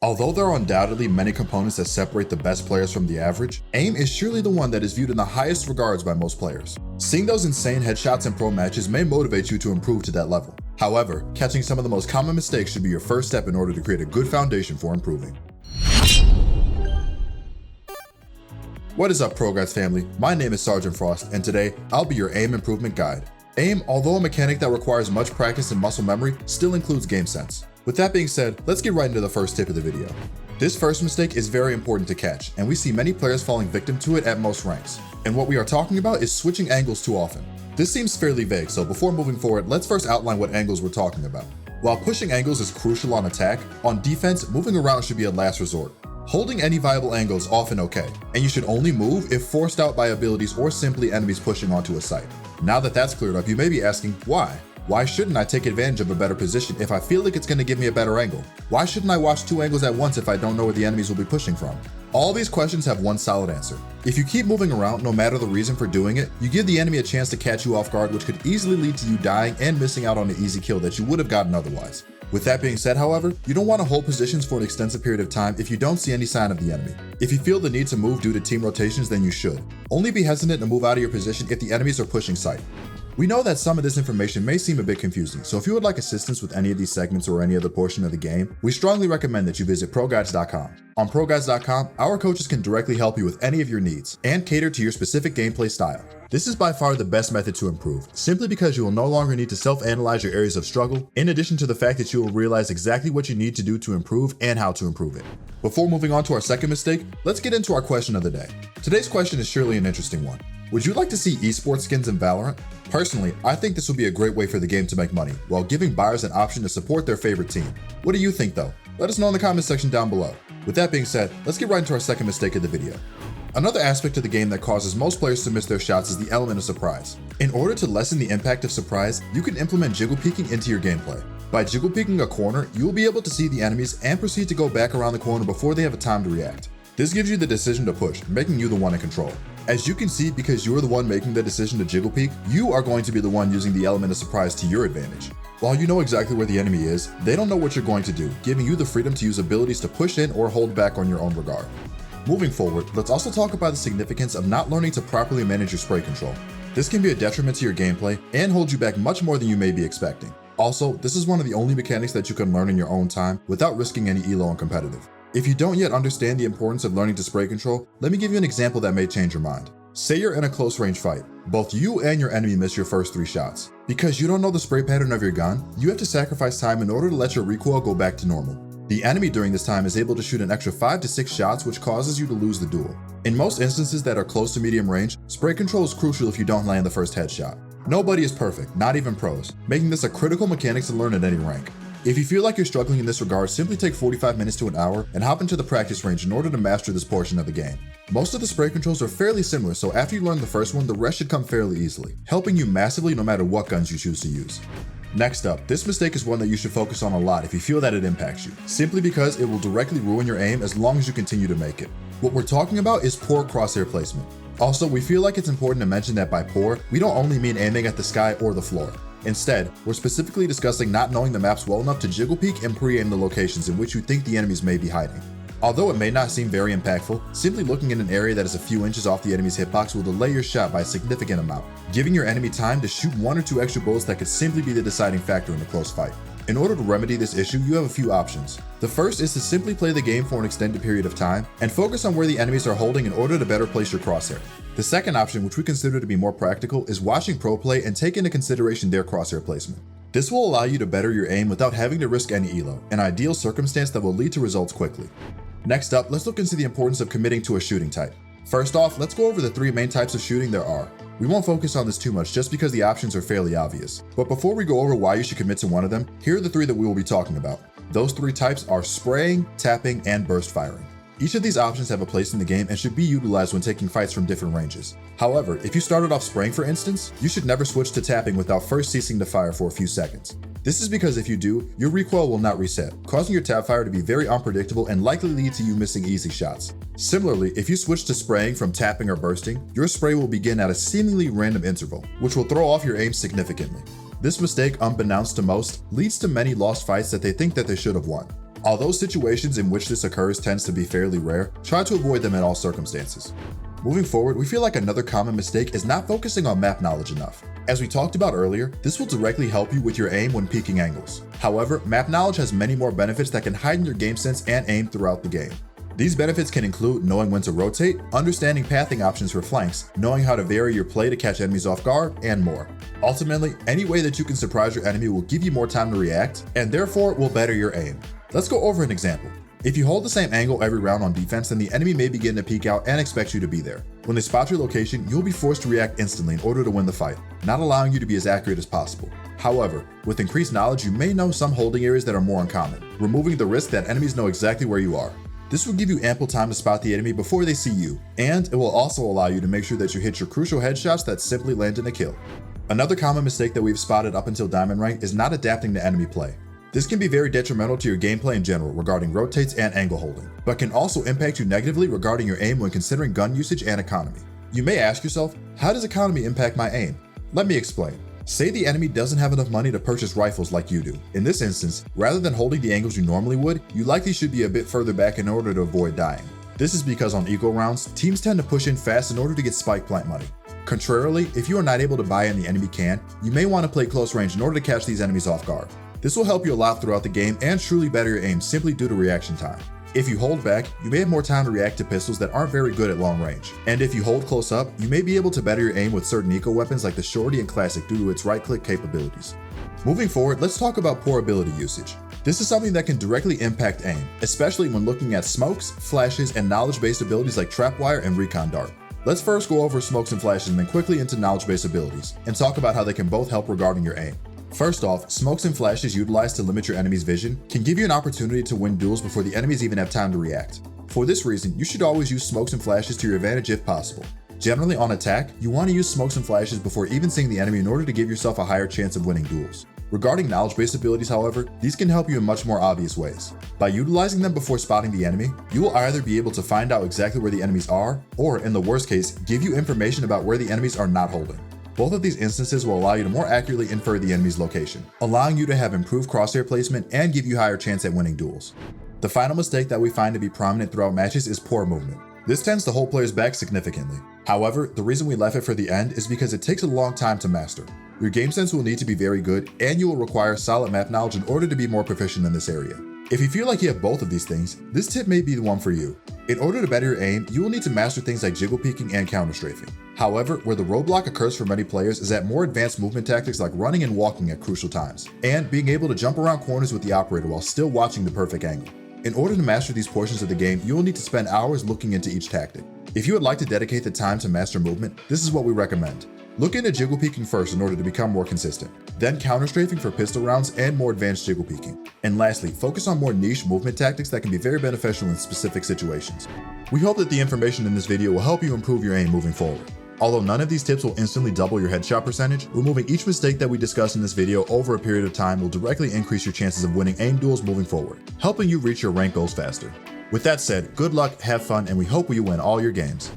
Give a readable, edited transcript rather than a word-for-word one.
Although there are undoubtedly many components that separate the best players from the average, aim is surely the one that is viewed in the highest regards by most players. Seeing those insane headshots in pro matches may motivate you to improve to that level. However, catching some of the most common mistakes should be your first step in order to create a good foundation for improving. What is up, ProGuides family? My name is Sergeant Frost, and today I'll be your aim improvement guide. Aim, although a mechanic that requires much practice and muscle memory, still includes game sense. With that being said, let's get right into the first tip of the video. This first mistake is very important to catch, and we see many players falling victim to it at most ranks. And what we are talking about is switching angles too often. This seems fairly vague, so before moving forward, let's first outline what angles we're talking about. While pushing angles is crucial on attack, on defense, moving around should be a last resort. Holding any viable angle is often okay, and you should only move if forced out by abilities or simply enemies pushing onto a site. Now that that's cleared up, you may be asking, why? Why shouldn't I take advantage of a better position if I feel like it's going to give me a better angle? Why shouldn't I watch two angles at once if I don't know where the enemies will be pushing from? All these questions have one solid answer. If you keep moving around, no matter the reason for doing it, you give the enemy a chance to catch you off guard, which could easily lead to you dying and missing out on an easy kill that you would have gotten otherwise. With that being said, however, you don't want to hold positions for an extensive period of time if you don't see any sign of the enemy. If you feel the need to move due to team rotations, then you should. Only be hesitant to move out of your position if the enemies are pushing site. We know that some of this information may seem a bit confusing, so if you would like assistance with any of these segments or any other portion of the game, we strongly recommend that you visit ProGuides.com. On ProGuides.com, our coaches can directly help you with any of your needs and cater to your specific gameplay style. This is by far the best method to improve, simply because you will no longer need to self-analyze your areas of struggle, in addition to the fact that you will realize exactly what you need to do to improve and how to improve it. Before moving on to our second mistake, let's get into our question of the day. Today's question is surely an interesting one. Would you like to see esports skins in Valorant? Personally, I think this would be a great way for the game to make money, while giving buyers an option to support their favorite team. What do you think though? Let us know in the comment section down below. With that being said, let's get right into our second mistake of the video. Another aspect of the game that causes most players to miss their shots is the element of surprise. In order to lessen the impact of surprise, you can implement jiggle peeking into your gameplay. By jiggle peeking a corner, you will be able to see the enemies and proceed to go back around the corner before they have a time to react. This gives you the decision to push, making you the one in control. As you can see, because you are the one making the decision to jiggle peek, you are going to be the one using the element of surprise to your advantage. While you know exactly where the enemy is, they don't know what you're going to do, giving you the freedom to use abilities to push in or hold back on your own regard. Moving forward, let's also talk about the significance of not learning to properly manage your spray control. This can be a detriment to your gameplay and hold you back much more than you may be expecting. Also, this is one of the only mechanics that you can learn in your own time without risking any elo in competitive. If you don't yet understand the importance of learning to spray control, let me give you an example that may change your mind. Say you're in a close range fight. Both you and your enemy miss your first 3 shots. Because you don't know the spray pattern of your gun, you have to sacrifice time in order to let your recoil go back to normal. The enemy during this time is able to shoot an extra 5 to 6 shots, which causes you to lose the duel. In most instances that are close to medium range, spray control is crucial if you don't land the first headshot. Nobody is perfect, not even pros, making this a critical mechanic to learn at any rank. If you feel like you're struggling in this regard, simply take 45 minutes to an hour and hop into the practice range in order to master this portion of the game. Most of the spray controls are fairly similar, so after you learn the first one, the rest should come fairly easily, helping you massively no matter what guns you choose to use. Next up, this mistake is one that you should focus on a lot if you feel that it impacts you, simply because it will directly ruin your aim as long as you continue to make it. What we're talking about is poor crosshair placement. Also, we feel like it's important to mention that by poor, we don't only mean aiming at the sky or the floor. Instead, we're specifically discussing not knowing the maps well enough to jiggle peek and pre-aim the locations in which you think the enemies may be hiding. Although it may not seem very impactful, simply looking in an area that is a few inches off the enemy's hitbox will delay your shot by a significant amount, giving your enemy time to shoot 1 or 2 extra bullets that could simply be the deciding factor in a close fight. In order to remedy this issue, you have a few options. The first is to simply play the game for an extended period of time and focus on where the enemies are holding in order to better place your crosshair. The second option, which we consider to be more practical, is watching pro play and take into consideration their crosshair placement. This will allow you to better your aim without having to risk any elo, an ideal circumstance that will lead to results quickly. Next up, let's look into the importance of committing to a shooting type. First off, let's go over the 3 main types of shooting there are. We won't focus on this too much just because the options are fairly obvious. But before we go over why you should commit to one of them, here are the 3 that we will be talking about. Those 3 types are spraying, tapping, and burst firing. Each of these options have a place in the game and should be utilized when taking fights from different ranges. However, if you started off spraying for instance, you should never switch to tapping without first ceasing to fire for a few seconds. This is because if you do, your recoil will not reset, causing your tap fire to be very unpredictable and likely lead to you missing easy shots. Similarly, if you switch to spraying from tapping or bursting, your spray will begin at a seemingly random interval, which will throw off your aim significantly. This mistake, unbeknownst to most, leads to many lost fights that they think that they should have won. Although situations in which this occurs tends to be fairly rare, try to avoid them in all circumstances. Moving forward, we feel like another common mistake is not focusing on map knowledge enough. As we talked about earlier, this will directly help you with your aim when peaking angles. However, map knowledge has many more benefits that can heighten your game sense and aim throughout the game. These benefits can include knowing when to rotate, understanding pathing options for flanks, knowing how to vary your play to catch enemies off guard, and more. Ultimately, any way that you can surprise your enemy will give you more time to react, and therefore will better your aim. Let's go over an example. If you hold the same angle every round on defense, then the enemy may begin to peek out and expect you to be there. When they spot your location, you'll be forced to react instantly in order to win the fight, not allowing you to be as accurate as possible. However, with increased knowledge, you may know some holding areas that are more uncommon, removing the risk that enemies know exactly where you are. This will give you ample time to spot the enemy before they see you, and it will also allow you to make sure that you hit your crucial headshots that simply land in a kill. Another common mistake that we've spotted up until Diamond Rank is not adapting to enemy play. This can be very detrimental to your gameplay in general regarding rotates and angle holding, but can also impact you negatively regarding your aim when considering gun usage and economy. You may ask yourself, how does economy impact my aim? Let me explain. Say the enemy doesn't have enough money to purchase rifles like you do. In this instance, rather than holding the angles you normally would, you likely should be a bit further back in order to avoid dying. This is because on eco rounds, teams tend to push in fast in order to get spike plant money. Contrarily, if you are not able to buy in the enemy can, you may want to play close range in order to catch these enemies off guard. This will help you a lot throughout the game and truly better your aim simply due to reaction time. If you hold back, you may have more time to react to pistols that aren't very good at long range. And if you hold close up, you may be able to better your aim with certain eco weapons like the Shorty and Classic due to its right-click capabilities. Moving forward, let's talk about poor ability usage. This is something that can directly impact aim, especially when looking at smokes, flashes, and knowledge-based abilities like Trapwire and Recon Dart. Let's first go over smokes and flashes and then quickly into knowledge-based abilities, and talk about how they can both help regarding your aim. First off, smokes and flashes utilized to limit your enemy's vision can give you an opportunity to win duels before the enemies even have time to react. For this reason, you should always use smokes and flashes to your advantage if possible. Generally on attack, you want to use smokes and flashes before even seeing the enemy in order to give yourself a higher chance of winning duels. Regarding knowledge-based abilities, however, these can help you in much more obvious ways. By utilizing them before spotting the enemy, you will either be able to find out exactly where the enemies are, or in the worst case, give you information about where the enemies are not holding. Both of these instances will allow you to more accurately infer the enemy's location, allowing you to have improved crosshair placement and give you higher chance at winning duels. The final mistake that we find to be prominent throughout matches is poor movement. This tends to hold players back significantly. However, the reason we left it for the end is because it takes a long time to master. Your game sense will need to be very good, and you will require solid map knowledge in order to be more proficient in this area. If you feel like you have both of these things, this tip may be the one for you. In order to better your aim, you will need to master things like jiggle peeking and counter strafing. However, where the roadblock occurs for many players is at more advanced movement tactics like running and walking at crucial times, and being able to jump around corners with the operator while still watching the perfect angle. In order to master these portions of the game, you will need to spend hours looking into each tactic. If you would like to dedicate the time to master movement, this is what we recommend. Look into jiggle peeking first in order to become more consistent, then counter strafing for pistol rounds and more advanced jiggle peeking. And lastly, focus on more niche movement tactics that can be very beneficial in specific situations. We hope that the information in this video will help you improve your aim moving forward. Although none of these tips will instantly double your headshot percentage, removing each mistake that we discussed in this video over a period of time will directly increase your chances of winning aim duels moving forward, helping you reach your rank goals faster. With that said, good luck, have fun, and we hope you win all your games.